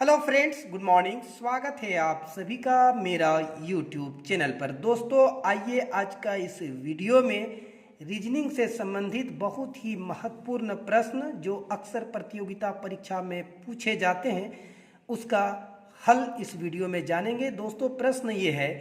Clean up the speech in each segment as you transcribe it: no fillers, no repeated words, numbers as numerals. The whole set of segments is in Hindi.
Hello friends, good morning. स्वागत है आप सभी का मेरा यूट्यूब चैनल पर। दोस्तों, आइए आज का इस वीडियो में रीजनिंग से संबंधित बहुत ही महत्वपूर्ण प्रश्न जो अक्सर प्रतियोगिता परीक्षा में पूछे जाते हैं उसका हल इस वीडियो में जानेंगे। दोस्तों, प्रश्न ये है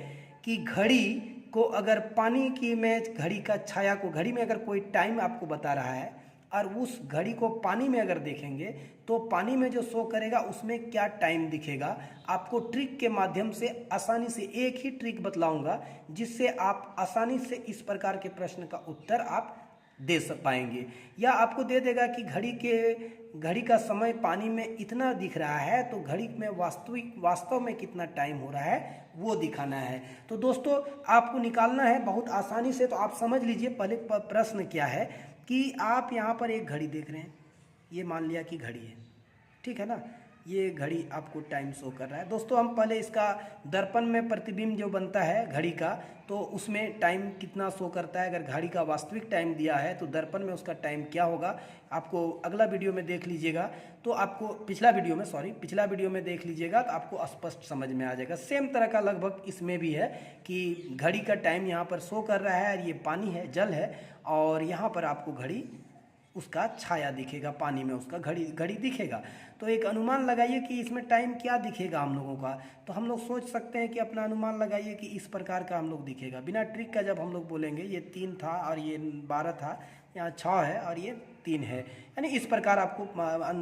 कि घड़ी को अगर पानी की में घड़ी का छाया को घड़ी में अगर कोई टाइम आपको बता रहा है और उस घड़ी को पानी में अगर देखेंगे तो पानी में जो शो करेगा उसमें क्या टाइम दिखेगा। आपको ट्रिक के माध्यम से आसानी से एक ही ट्रिक बतलाऊंगा जिससे आप आसानी से इस प्रकार के प्रश्न का उत्तर आप दे पाएंगे। या आपको दे देगा कि घड़ी का समय पानी में इतना दिख रहा है तो घड़ी में वास्तव में कितना टाइम हो रहा है वो दिखाना है। तो दोस्तों, आपको निकालना है बहुत आसानी से। तो आप समझ लीजिए पहले प्रश्न क्या है कि आप यहाँ पर एक घड़ी देख रहे हैं। ये मान लिया कि घड़ी है, ठीक है ना। ये घड़ी आपको टाइम शो कर रहा है। दोस्तों, हम पहले इसका दर्पण में प्रतिबिंब जो बनता है घड़ी का, तो उसमें टाइम कितना शो करता है। अगर घड़ी का वास्तविक टाइम दिया है तो दर्पण में उसका टाइम क्या होगा, आपको अगला वीडियो में देख लीजिएगा। तो आपको पिछला वीडियो में देख लीजिएगा तो आपको स्पष्ट समझ में आ जाएगा। सेम तरह का लगभग इसमें भी है कि घड़ी का टाइम यहाँ पर शो कर रहा है और ये पानी है, जल है, और यहाँ पर आपको घड़ी उसका छाया दिखेगा, पानी में उसका घड़ी दिखेगा। तो एक अनुमान लगाइए कि इसमें टाइम क्या दिखेगा हम लोगों का। तो हम लोग सोच सकते हैं कि अपना अनुमान लगाइए कि इस प्रकार का हम लोग दिखेगा बिना ट्रिक का। जब हम लोग बोलेंगे ये 3 था और ये 12 था, यहाँ 6 है और ये 3 है, यानी इस प्रकार आपको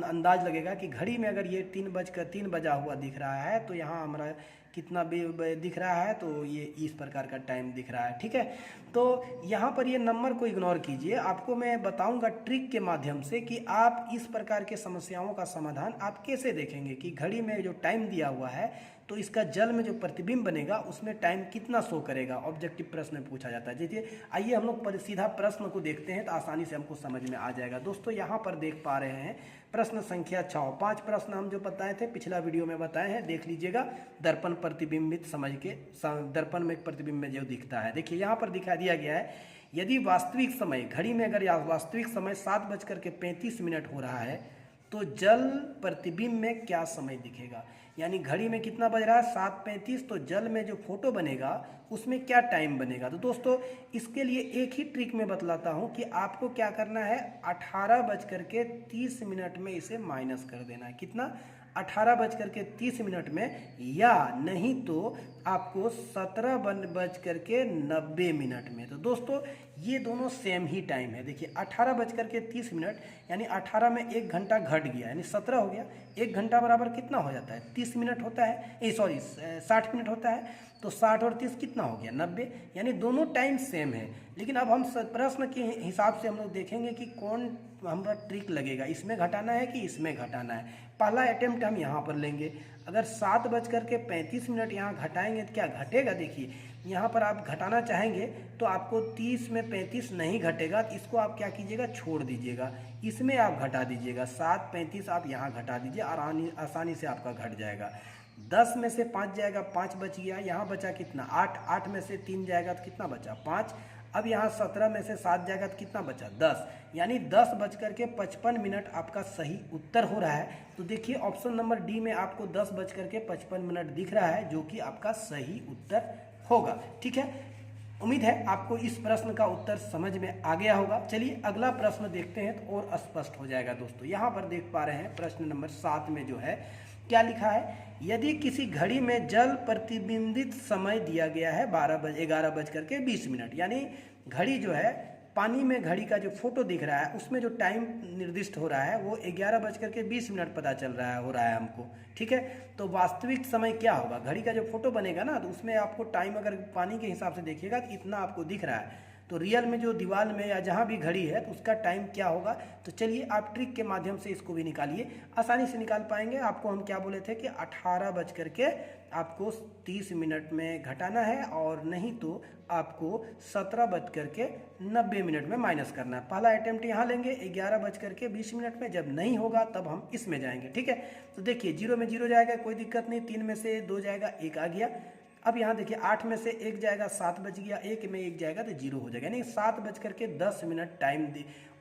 अंदाज लगेगा कि घड़ी में अगर ये 3 बजा हुआ दिख रहा है तो यहाँ हमारा कितना दिख रहा है, तो ये इस प्रकार का टाइम दिख रहा है, ठीक है। तो यहाँ पर ये नंबर को इग्नोर कीजिए। आपको मैं बताऊंगा ट्रिक के माध्यम से कि आप इस प्रकार के समस्याओं का समाधान आप कैसे देखेंगे कि घड़ी में जो टाइम दिया हुआ है तो इसका जल में जो प्रतिबिंब बनेगा उसमें टाइम कितना शो करेगा। ऑब्जेक्टिव प्रश्न में पूछा जाता है। देखिए, आइए हम लोग सीधा प्रश्न को देखते हैं तो आसानी से हमको समझ में आ जाएगा। दोस्तों, यहाँ पर देख पा रहे हैं प्रश्न संख्या 6। 5 प्रश्न हम जो बताए थे पिछला वीडियो में बताए हैं, देख लीजिएगा। दर्पण प्रतिबिंबित समझ के दर्पण में प्रतिबिंब में जो दिखता है, देखिए यहाँ पर दिखा दिया गया है। यदि वास्तविक समय घड़ी में अगर वास्तविक समय 7:35 हो रहा है तो जल प्रतिबिंब में क्या समय दिखेगा। यानी घड़ी में कितना बज रहा है, 7:35, तो जल में जो फोटो बनेगा उसमें क्या टाइम बनेगा। तो दोस्तों, इसके लिए एक ही ट्रिक में बतलाता हूं कि आपको क्या करना है, 18:30 में इसे माइनस कर देना है। कितना, 18:30 में, या नहीं तो आपको 17:90 में। तो दोस्तों, ये दोनों सेम ही टाइम है। देखिए, 18:30 यानी 18 में 1 घंटा घट गया, यानी 17 हो गया। 1 घंटा बराबर कितना हो जाता है, 30 मिनट होता है, 60 मिनट होता है। तो 60 और 30 कितना हो गया, 90, यानी दोनों टाइम सेम है। लेकिन अब हम प्रश्न के हिसाब से हम लोग देखेंगे कि कौन हमारा ट्रिक लगेगा, इसमें घटाना है कि इसमें घटाना है। पहला अटेम्प्ट हम यहाँ पर लेंगे। अगर 7:35 यहाँ घटाएंगे तो क्या घटेगा। देखिए, यहाँ पर आप घटाना चाहेंगे तो आपको 30 में 35 नहीं घटेगा, तो इसको आप क्या कीजिएगा, छोड़ दीजिएगा, इसमें आप घटा दीजिएगा। 7:35 आप यहाँ घटा दीजिए और आसानी से आपका घट जाएगा। 10 में से 5 जाएगा, 5 बच गया। यहाँ बचा कितना, 8। 8 में से 3 जाएगा तो कितना बचा, 5। अब यहाँ 17 में से 7 जाएगा तो कितना बचा, 10। यानी 10:55 आपका सही उत्तर हो रहा है। तो देखिए, ऑप्शन नंबर डी में आपको 10:55 दिख रहा है, जो कि आपका सही उत्तर होगा, ठीक है। उम्मीद है आपको इस प्रश्न का उत्तर समझ में आ गया होगा। चलिए अगला प्रश्न देखते हैं तो और स्पष्ट हो जाएगा। दोस्तों, यहाँ पर देख पा रहे हैं प्रश्न नंबर 7 में जो है क्या लिखा है, यदि किसी घड़ी में जल प्रतिबिंबित समय दिया गया है 11:20, यानी घड़ी जो है पानी में घड़ी का जो फोटो दिख रहा है उसमें जो टाइम निर्दिष्ट हो रहा है वो 11:20 पता चल रहा है, हमको, ठीक है। तो वास्तविक समय क्या होगा, घड़ी का जो फोटो बनेगा ना तो उसमें आपको टाइम अगर पानी के हिसाब से देखिएगा तो इतना आपको दिख रहा है। तो रियल में जो दीवार में या जहाँ भी घड़ी है तो उसका टाइम क्या होगा। तो चलिए आप ट्रिक के माध्यम से इसको भी निकालिए, आसानी से निकाल पाएंगे। आपको हम क्या बोले थे कि 18:30 में घटाना है और नहीं तो आपको 17:90 में माइनस करना है। पहला अटेम्प्ट यहाँ लेंगे 11:20 में, जब नहीं होगा तब हम इसमें जाएंगे, ठीक है। तो देखिए, 0 में 0 जाएगा, कोई दिक्कत नहीं। 3 में से 2 जाएगा, 1 आ गया। अब यहाँ देखिए 8 में से 1 जाएगा 7 बच गया, 1 में 1 जाएगा तो 0 हो जाएगा, यानी 7:10 टाइम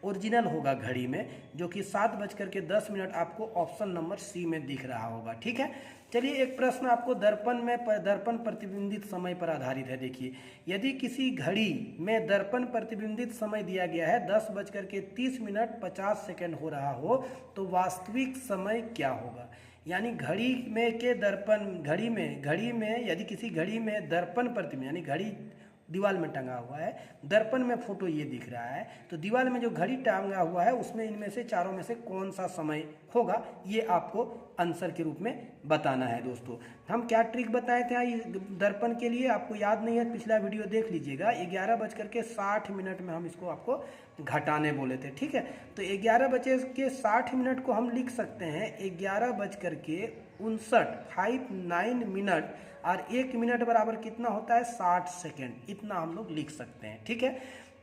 ओरिजिनल होगा घड़ी में, जो कि 7:10 आपको ऑप्शन नंबर सी में दिख रहा होगा। ठीक है, चलिए एक प्रश्न आपको दर्पण प्रतिबिंबित समय पर आधारित है। देखिए, यदि किसी घड़ी में दर्पण प्रतिबिंबित समय दिया गया है 10:30 हो रहा हो तो वास्तविक समय क्या होगा। यानी घड़ी में यदि किसी घड़ी में दर्पण प्रतिबिंब, यानी घड़ी दीवार में टंगा हुआ है, दर्पण में फोटो ये दिख रहा है, तो दीवार में जो घड़ी टांगा हुआ है उसमें इनमें से चारों में से कौन सा समय होगा, ये आपको आंसर के रूप में बताना है। दोस्तों, हम क्या ट्रिक बताए थे दर्पण के लिए, आपको याद नहीं है, पिछला वीडियो देख लीजिएगा। 11:60 में हम इसको आपको घटाने बोले थे। ठीक है, तो 11:60 को हम लिख सकते हैं 11:59 और 1 मिनट बराबर कितना होता है 60 सेकेंड, इतना हम लोग लिख सकते हैं। ठीक है,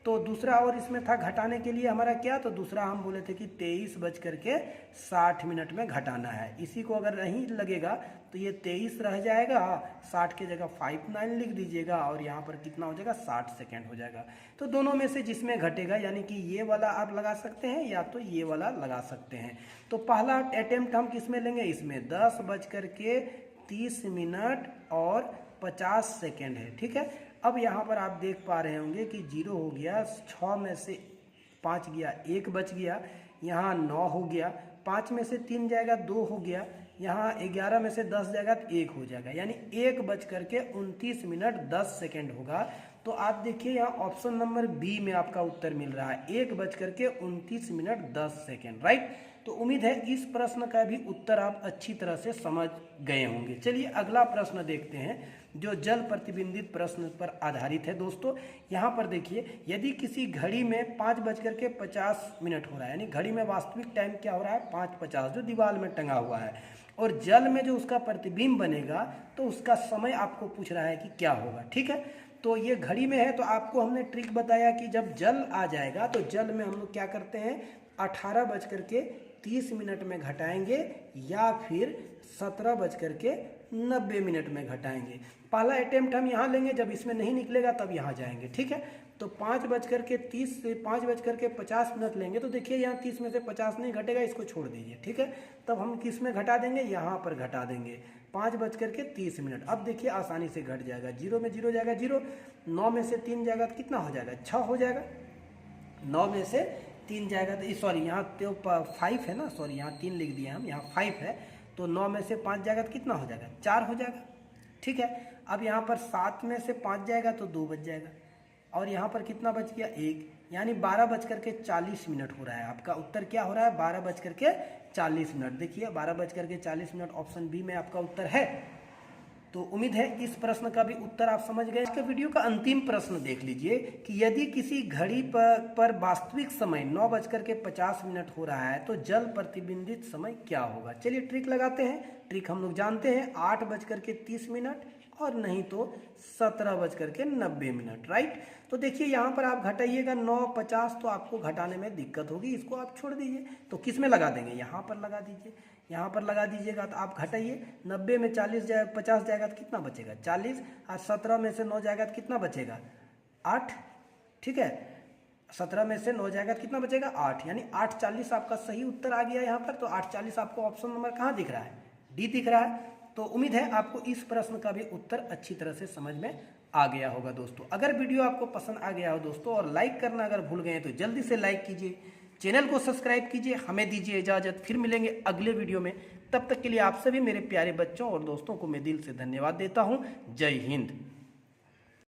तो दूसरा और इसमें था घटाने के लिए हमारा क्या, तो दूसरा हम बोले थे कि 23:60 में घटाना है। इसी को अगर नहीं लगेगा तो ये 23 रह जाएगा, 60 की जगह 59 लिख दीजिएगा और यहाँ पर कितना हो जाएगा 60 सेकेंड हो जाएगा। तो दोनों में से जिसमें घटेगा, यानी कि ये वाला आप लगा सकते हैं या तो ये वाला लगा सकते हैं। तो पहला अटेम्प्ट हम किस में लेंगे, इसमें 10:30 और 50 सेकेंड है। ठीक है, अब यहाँ पर आप देख पा रहे होंगे कि 0 हो गया, 6 में से 5 गया, 1 बच गया, यहाँ 9 हो गया, 5 में से 3 जाएगा 2 हो गया, यहाँ 11 में से 10 जाएगा तो 1 हो जाएगा, यानी 1:29 होगा। तो आप देखिए यहाँ ऑप्शन नंबर बी में आपका उत्तर मिल रहा है 1:29 राइट। तो उम्मीद है इस प्रश्न का भी उत्तर आप अच्छी तरह से समझ गए होंगे। चलिए अगला प्रश्न देखते हैं जो जल प्रतिबिंबित प्रश्न पर आधारित है। दोस्तों, यहाँ पर देखिए, यदि किसी घड़ी में 5:50 हो रहा है, यानी घड़ी में वास्तविक टाइम क्या हो रहा है 5:50, जो दीवार में टंगा हुआ है, और जल में जो उसका प्रतिबिंब बनेगा तो उसका समय आपको पूछ रहा है कि क्या होगा। ठीक है, तो ये घड़ी में है, तो आपको हमने ट्रिक बताया कि जब जल आ जाएगा तो जल में हम लोग क्या करते हैं 18:30 में घटाएंगे या फिर 17:90 में घटाएंगे। पहला अटेम्प्ट हम यहाँ लेंगे, जब इसमें नहीं निकलेगा तब यहाँ जाएंगे। ठीक है, तो 5:30 से 5:50 लेंगे, तो देखिए यहाँ 30 में से 50 नहीं घटेगा, इसको छोड़ दीजिए। ठीक है, तब हम किस में घटा देंगे, यहाँ पर घटा देंगे 5:30। अब देखिए आसानी से घट जाएगा, 0 में 0 जाएगा 0, 9 में से 3 जाएगा तो कितना हो जाएगा 6 हो जाएगा, 9 में से 3 जाएगा तो सॉरी यहाँ तो 5 है ना, सॉरी यहाँ 3 लिख दिए हम, यहाँ 5 है, तो 9 में से 5 जाएगा तो कितना हो जाएगा 4 हो जाएगा। ठीक है, अब यहाँ पर 7 में से 5 जाएगा तो 2 बच जाएगा, और यहाँ पर कितना बच गया 1, यानी 12:40 हो रहा है। आपका उत्तर क्या हो रहा है 12:40। देखिए 12:40 ऑप्शन बी में आपका उत्तर है। तो उम्मीद है इस प्रश्न का भी उत्तर आप समझ गए। इसके वीडियो का अंतिम प्रश्न देख लीजिए कि यदि किसी घड़ी पर वास्तविक समय 9:50 हो रहा है तो जल प्रतिबिंबित समय क्या होगा। चलिए ट्रिक लगाते हैं। ट्रिक हम लोग जानते हैं 8:30 और नहीं तो 17:90 राइट। तो देखिए यहाँ पर आप घटाइएगा 9:50, तो आपको घटाने में दिक्कत होगी, इसको आप छोड़ दीजिए। तो किस में लगा देंगे, यहाँ पर लगा दीजिए, यहाँ पर लगा दीजिएगा तो आप घटाइए, 90 में 50 जाएगा तो कितना बचेगा 40, और 17 में से 9 जाएगा तो कितना बचेगा 8। ठीक है, 17 में से 9 जाएगा तो कितना बचेगा 8, यानी 8:40 आपका सही उत्तर आ गया यहाँ पर। तो 8:40 आपको ऑप्शन नंबर कहाँ दिख रहा है, डी दिख रहा है। तो उम्मीद है आपको इस प्रश्न का भी उत्तर अच्छी तरह से समझ में आ गया होगा। दोस्तों, अगर वीडियो आपको पसंद आ गया हो दोस्तों, और लाइक करना अगर भूल गए तो जल्दी से लाइक कीजिए, चैनल को सब्सक्राइब कीजिए। हमें दीजिए इजाज़त, फिर मिलेंगे अगले वीडियो में। तब तक के लिए आप सभी मेरे प्यारे बच्चों और दोस्तों को मैं दिल से धन्यवाद देता हूँ। जय हिंद।